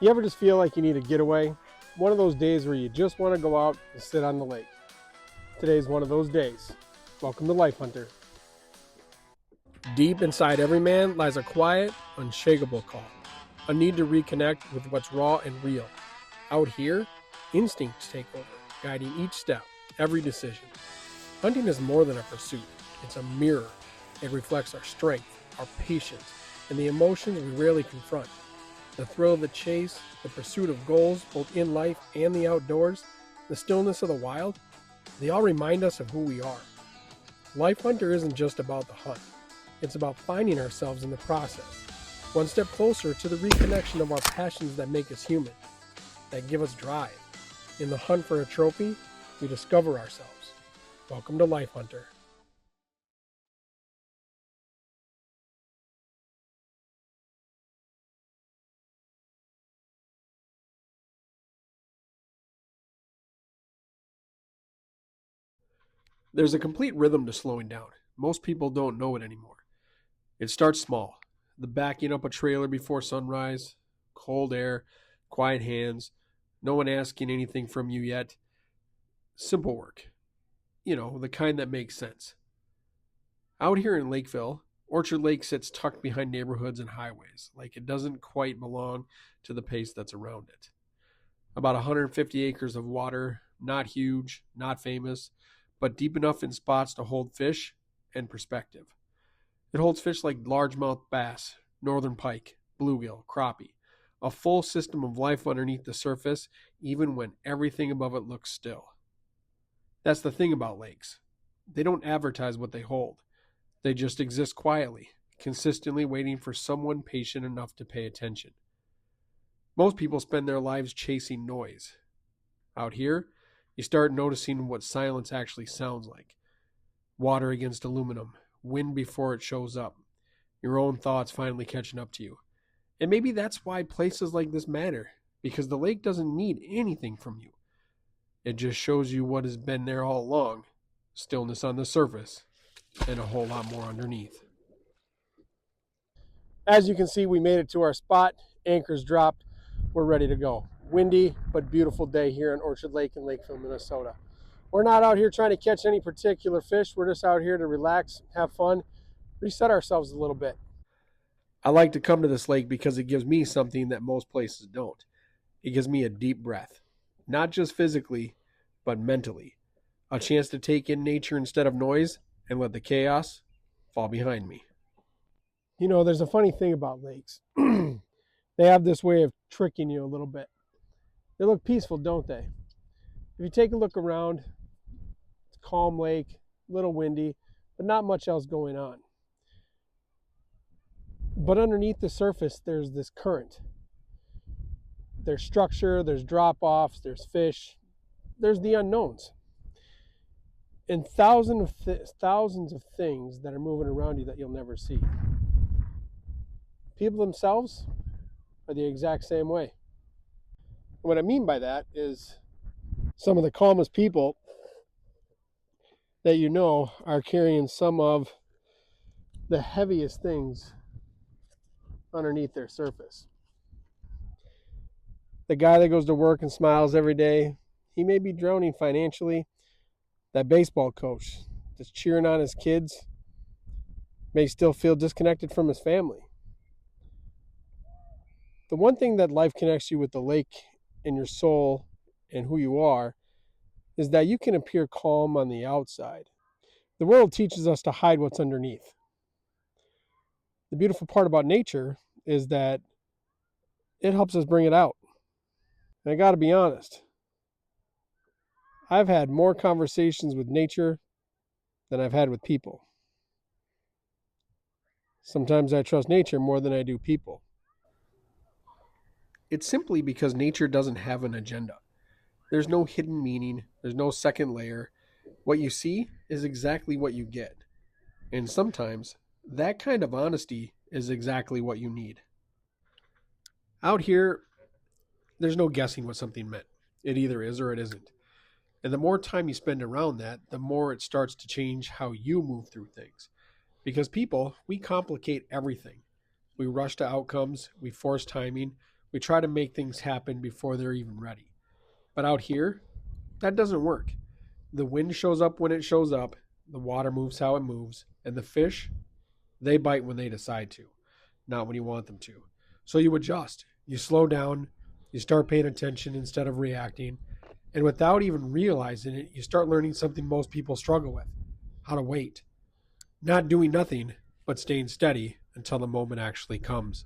You ever just feel like you need a getaway? One of those days where you just want to go out and sit on the lake. Today's one of those days. Welcome to Life Hunter. Deep inside every man lies a quiet, unshakable call. A need to reconnect with what's raw and real. Out here, instincts take over, guiding each step, every decision. Hunting is more than a pursuit. It's a mirror. It reflects our strength, our patience, and the emotions we rarely confront. The thrill of the chase, the pursuit of goals, both in life and the outdoors, the stillness of the wild, they all remind us of who we are. Life Hunter isn't just about the hunt. It's about finding ourselves in the process, one step closer to the reconnection of our passions that make us human, that give us drive. In the hunt for a trophy, we discover ourselves. Welcome to Life Hunter. There's a complete rhythm to slowing down. Most people don't know it anymore. It starts small. The backing up a trailer before sunrise, cold air, quiet hands, no one asking anything from you yet. Simple work. The kind that makes sense. Out here in Lakeville, Orchard Lake sits tucked behind neighborhoods and highways, like it doesn't quite belong to the pace that's around it. About 150 acres of water, not huge, not famous, but deep enough in spots to hold fish and perspective. It holds fish like largemouth bass, northern pike, bluegill, crappie, a full system of life underneath the surface, even when everything above it looks still. That's the thing about lakes. They don't advertise what they hold. They just exist quietly, consistently waiting for someone patient enough to pay attention. Most people spend their lives chasing noise. Out here, you start noticing what silence actually sounds like. Water against aluminum, wind before it shows up, your own thoughts finally catching up to you. And maybe that's why places like this matter, because the lake doesn't need anything from you. It just shows you what has been there all along, stillness on the surface, and a whole lot more underneath. As you can see, we made it to our spot. Anchors dropped. We're ready to go. Windy but beautiful day here in Orchard Lake in Lakeville, Minnesota. We're not out here trying to catch any particular fish. We're just out here to relax, have fun, reset ourselves a little bit. I like to come to this lake because it gives me something that most places don't. It gives me a deep breath, not just physically, but mentally. A chance to take in nature instead of noise and let the chaos fall behind me. There's a funny thing about lakes. They have this way of tricking you a little bit. They look peaceful, don't they? If you take a look around, it's a calm lake, a little windy, but not much else going on. But underneath the surface, there's this current. There's structure, there's drop-offs, there's fish, there's the unknowns. And thousands of things that are moving around you that you'll never see. People themselves are the exact same way. What I mean by that is some of the calmest people that you know are carrying some of the heaviest things underneath their surface. The guy that goes to work and smiles every day, he may be drowning financially. That baseball coach that's cheering on his kids may still feel disconnected from his family. The one thing that life connects you with the lake and your soul and who you are is that you can appear calm on the outside. The world teaches us to hide what's underneath. The beautiful part about nature is that it helps us bring it out. And I got to be honest, I've had more conversations with nature than I've had with people. Sometimes I trust nature more than I do people. It's simply because nature doesn't have an agenda. There's no hidden meaning, there's no second layer. What you see is exactly what you get. And sometimes that kind of honesty is exactly what you need. Out here, there's no guessing what something meant. It either is or it isn't. And the more time you spend around that, the more it starts to change how you move through things. Because people, we complicate everything. We rush to outcomes, we force timing, We try to make things happen before they're even ready. But out here, that doesn't work. The wind shows up when it shows up, the water moves how it moves, and the fish, they bite when they decide to, not when you want them to. So you adjust. You slow down, you start paying attention instead of reacting, and without even realizing it, you start learning something most people struggle with: how to wait. Not doing nothing, but staying steady until the moment actually comes.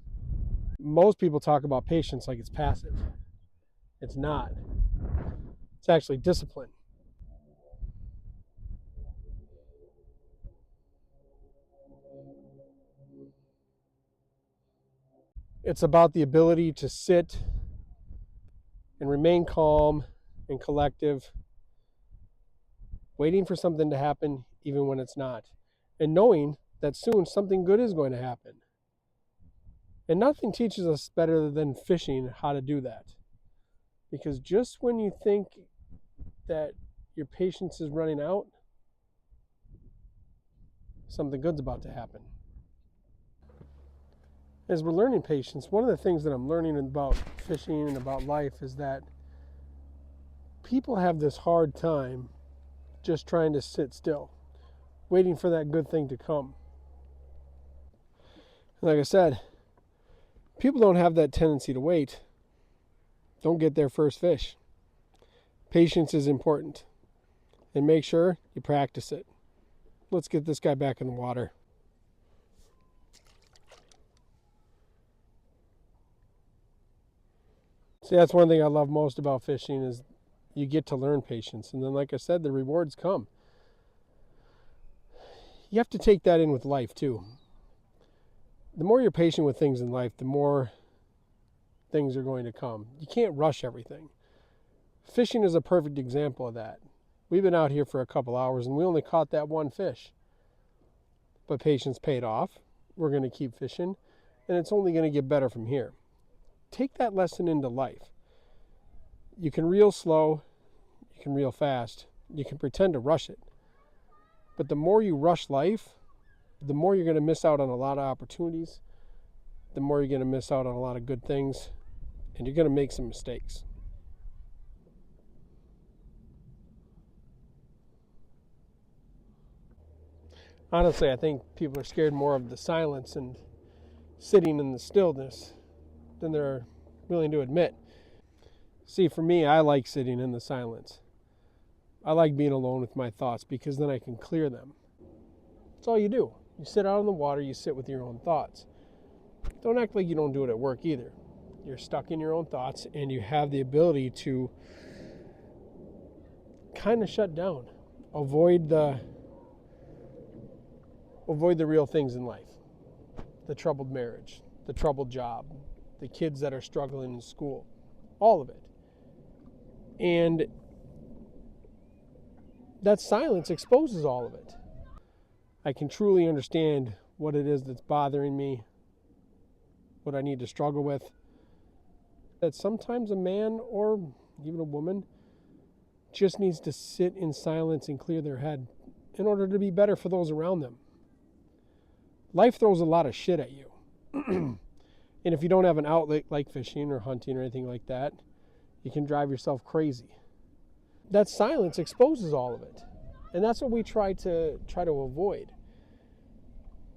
Most people talk about patience like it's passive. It's not. It's actually discipline. It's about the ability to sit and remain calm and collective, waiting for something to happen even when it's not, and knowing that soon something good is going to happen. And nothing teaches us better than fishing how to do that. Because just when you think that your patience is running out, something good's about to happen. As we're learning patience, one of the things that I'm learning about fishing and about life is that people have this hard time just trying to sit still, waiting for that good thing to come. Like I said, people don't have that tendency to wait. Don't get their first fish. Patience is important. And make sure you practice it. Let's get this guy back in the water. See, that's one thing I love most about fishing is you get to learn patience. And then, like I said, the rewards come. You have to take that in with life, too. The more you're patient with things in life, the more things are going to come. You can't rush everything. Fishing is a perfect example of that. We've been out here for a couple hours and we only caught that one fish. But patience paid off. We're going to keep fishing, and it's only going to get better from here. Take that lesson into life. You can reel slow, you can reel fast, you can pretend to rush it. But the more you rush life, the more you're going to miss out on a lot of opportunities, the more you're going to miss out on a lot of good things, and you're going to make some mistakes. Honestly, I think people are scared more of the silence and sitting in the stillness than they're willing to admit. See, for me, I like sitting in the silence. I like being alone with my thoughts because then I can clear them. That's all you do. You sit out in the water, you sit with your own thoughts. Don't act like you don't do it at work either. You're stuck in your own thoughts and you have the ability to kind of shut down. Avoid the real things in life. The troubled marriage, the troubled job, the kids that are struggling in school, all of it. And that silence exposes all of it. I can truly understand what it is that's bothering me, what I need to struggle with. That sometimes a man or even a woman just needs to sit in silence and clear their head in order to be better for those around them. Life throws a lot of shit at you. And if you don't have an outlet like fishing or hunting or anything like that, you can drive yourself crazy. That silence exposes all of it. And that's what we try to avoid.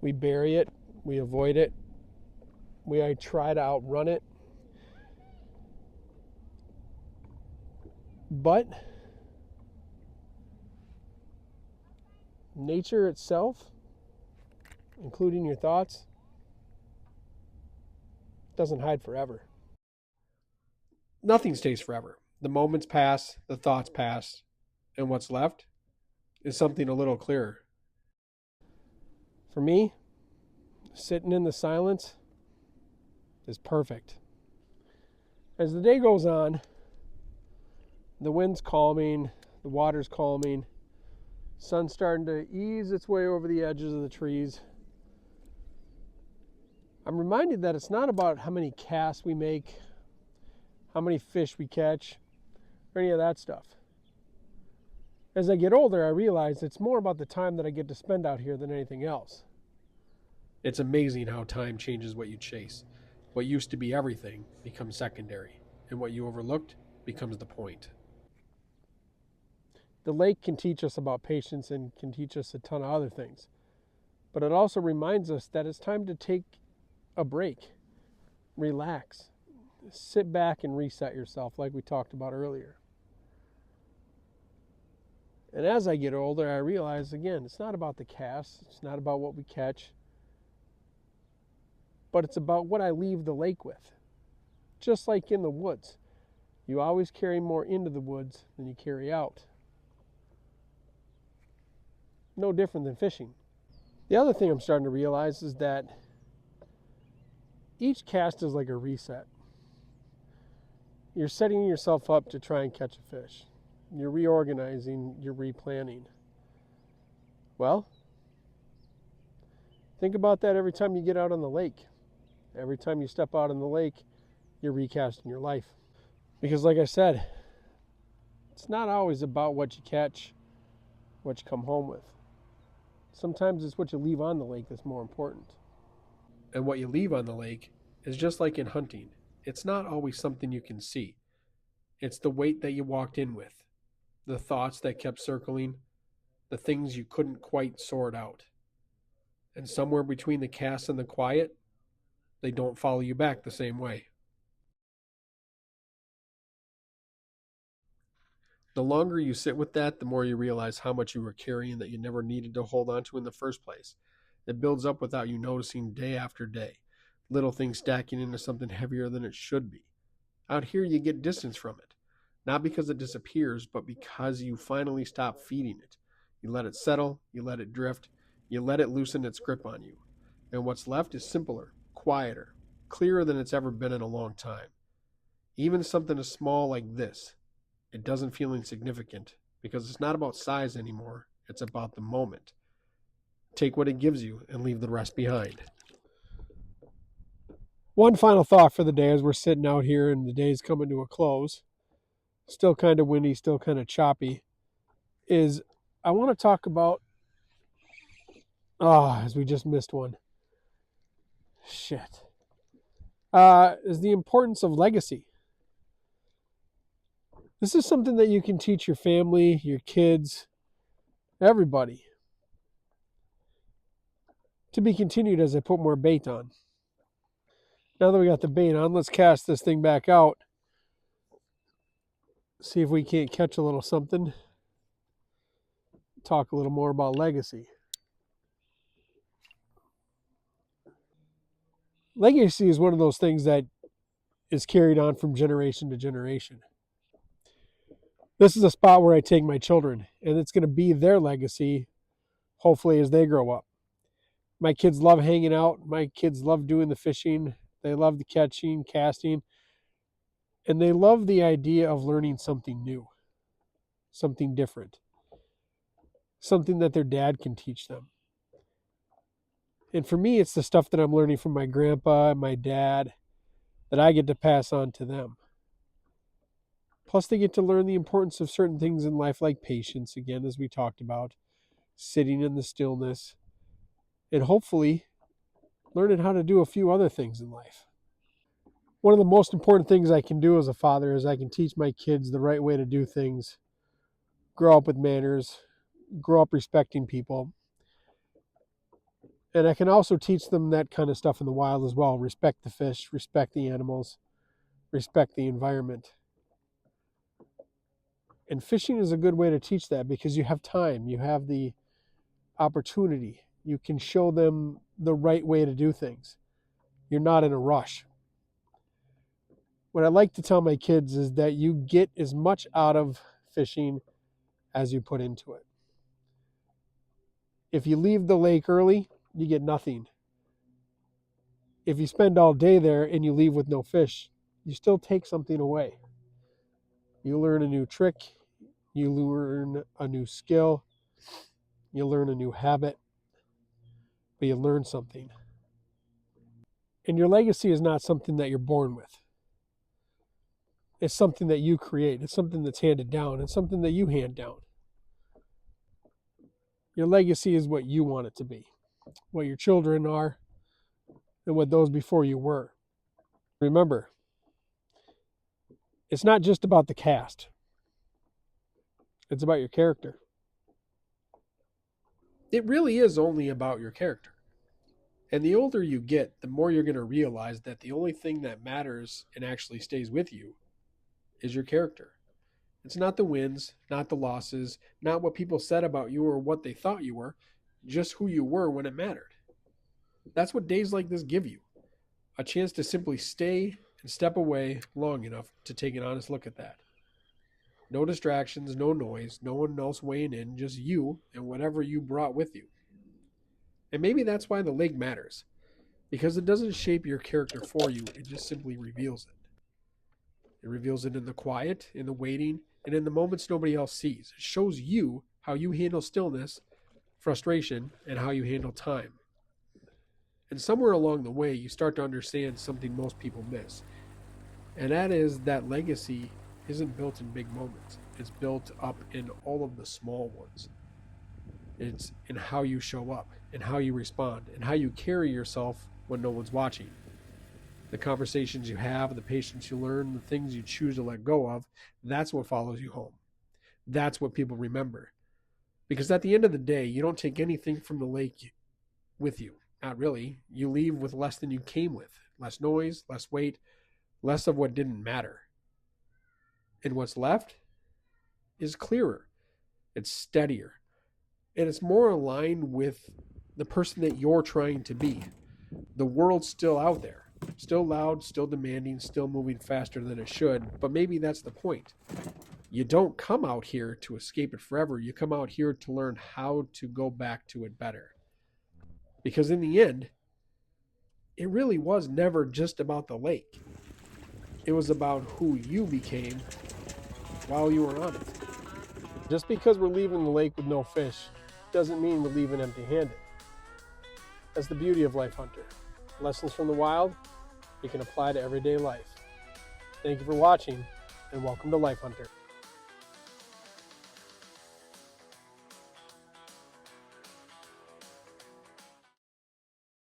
We bury it, we avoid it, we try to outrun it. But nature itself, including your thoughts, doesn't hide forever. Nothing stays forever. The moments pass, the thoughts pass, and what's left is something a little clearer. For me, sitting in the silence is perfect. As the day goes on, the wind's calming, the water's calming, sun's starting to ease its way over the edges of the trees. I'm reminded that it's not about how many casts we make, how many fish we catch, or any of that stuff. As I get older, I realize it's more about the time that I get to spend out here than anything else. It's amazing how time changes what you chase. What used to be everything becomes secondary, and what you overlooked becomes the point. The lake can teach us about patience and can teach us a ton of other things. But it also reminds us that it's time to take a break, relax, sit back and reset yourself, like we talked about earlier. And as I get older, I realize again, it's not about the cast, it's not about what we catch, but it's about what I leave the lake with. Just like in the woods, you always carry more into the woods than you carry out. No different than fishing. The other thing I'm starting to realize is that each cast is like a reset. You're setting yourself up to try and catch a fish. You're reorganizing, you're replanning. Well, think about that every time you get out on the lake. Every time you step out on the lake, you're recasting your life. Because like I said, it's not always about what you catch, what you come home with. Sometimes it's what you leave on the lake that's more important. And what you leave on the lake is just like in hunting. It's not always something you can see. It's the weight that you walked in with, the thoughts that kept circling, the things you couldn't quite sort out. And somewhere between the cast and the quiet, they don't follow you back the same way. The longer you sit with that, the more you realize how much you were carrying that you never needed to hold on to in the first place. It builds up without you noticing day after day, little things stacking into something heavier than it should be. Out here, you get distance from it. Not because it disappears, but because you finally stop feeding it. You let it settle, you let it drift, you let it loosen its grip on you. And what's left is simpler, quieter, clearer than it's ever been in a long time. Even something as small like this, it doesn't feel insignificant because it's not about size anymore, it's about the moment. Take what it gives you and leave the rest behind. One final thought for the day as we're sitting out here and the day's coming to a close, still kind of windy, still kind of choppy, is I want to talk about, as we just missed one. Shit. Is the importance of legacy. This is something that you can teach your family, your kids, everybody. To be continued as I put more bait on. Now that we got the bait on, let's cast this thing back out. See if we can't catch a little something. Talk a little more about legacy. Legacy is one of those things that is carried on from generation to generation. This is a spot where I take my children, and it's going to be their legacy, hopefully, as they grow up. My kids love hanging out. My kids love doing the fishing. They love the catching, casting, and they love the idea of learning something new, something different, something that their dad can teach them. And for me, it's the stuff that I'm learning from my grandpa and my dad that I get to pass on to them. Plus, they get to learn the importance of certain things in life, like patience, again, as we talked about, sitting in the stillness, and hopefully learning how to do a few other things in life. One of the most important things I can do as a father is I can teach my kids the right way to do things, grow up with manners, grow up respecting people. And I can also teach them that kind of stuff in the wild as well. Respect the fish, respect the animals, respect the environment. And fishing is a good way to teach that because you have time, you have the opportunity. You can show them the right way to do things. You're not in a rush. What I like to tell my kids is that you get as much out of fishing as you put into it. If you leave the lake early, you get nothing. If you spend all day there and you leave with no fish, you still take something away. You learn a new trick, you learn a new skill, you learn a new habit, but you learn something. And your legacy is not something that you're born with. It's something that you create. It's something that's handed down. It's something that you hand down. Your legacy is what you want it to be, what your children are, and what those before you were. Remember, it's not just about the cast. It's about your character. It really is only about your character. And the older you get, the more you're going to realize that the only thing that matters and actually stays with you is your character. It's not the wins, not the losses, not what people said about you or what they thought you were, just who you were when it mattered. That's what days like this give you, a chance to simply stay and step away long enough to take an honest look at that. No distractions, no noise, no one else weighing in, just you and whatever you brought with you. And maybe that's why the lake matters, because it doesn't shape your character for you, it just simply reveals it. It reveals it in the quiet, in the waiting, and in the moments nobody else sees. It shows you how you handle stillness, frustration, and how you handle time. And somewhere along the way, you start to understand something most people miss. And that is that legacy isn't built in big moments. It's built up in all of the small ones. It's in how you show up, and how you respond, and how you carry yourself when no one's watching. The conversations you have, the patience you learn, the things you choose to let go of, that's what follows you home. That's what people remember. Because at the end of the day, you don't take anything from the lake with you. Not really. You leave with less than you came with. Less noise, less weight, less of what didn't matter. And what's left is clearer. It's steadier. And it's more aligned with the person that you're trying to be. The world's still out there. Still loud, still demanding, still moving faster than it should. But maybe that's the point. You don't come out here to escape it forever. You come out here to learn how to go back to it better. Because in the end, it really was never just about the lake. It was about who you became while you were on it. Just because we're leaving the lake with no fish doesn't mean we're leaving empty-handed. That's the beauty of Life Hunter. Lessons from the wild you can apply to everyday life. Thank you for watching, and welcome to Life Hunter.